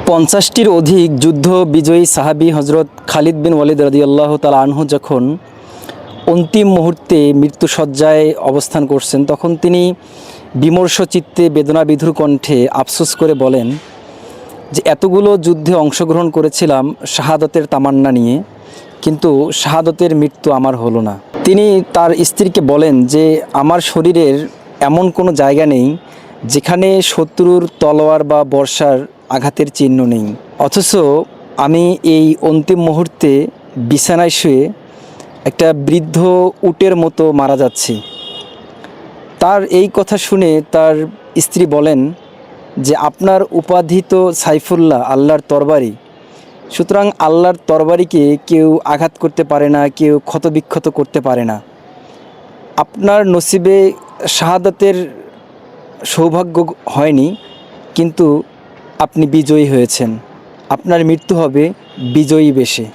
50টির অধিক যুদ্ধ বিজয়ী সাহাবী হজরত খালিদ বিন ওয়ালিদ রাদিয়াল্লাহু তাআলা আনহু যখন অন্তিম মুহূর্তে মৃত্যুশয্যায় অবস্থান করছেন, তখন তিনি বিমর্ষ চিত্তে বেদনাবিধুর কণ্ঠে আফসোস করে বলেন যে এতগুলো যুদ্ধে অংশগ্রহণ করেছিলাম শাহাদতের তামান্না নিয়ে, কিন্তু শাহাদতের মৃত্যু আমার হলো না। তিনি তার স্ত্রীকে বলেন যে আমার শরীরের এমন কোনো জায়গা নেই যেখানে শত্রুর তলোয়ার বা বর্ষার আঘাতের চিহ্ন নেই, অথচ আমি এই অন্তিম মুহূর্তে বিছানায় শুয়ে একটা বৃদ্ধ উটের মতো মারা যাচ্ছি। তার এই কথা শুনে তার স্ত্রী বলেন যে আপনার উপাধি তো সাইফুল্লাহ, আল্লাহর তরবারি, সুতরাং আল্লাহর তরবারিকে কেউ আঘাত করতে পারে না, কেউ ক্ষতবিক্ষত করতে পারে না। আপনার নসিবে শাহাদাতের সৌভাগ্য হয়নি, কিন্তু আপনি বিজয়ী হয়েছেন। আপনার মৃত্যু হবে বিজয়ী বেশে।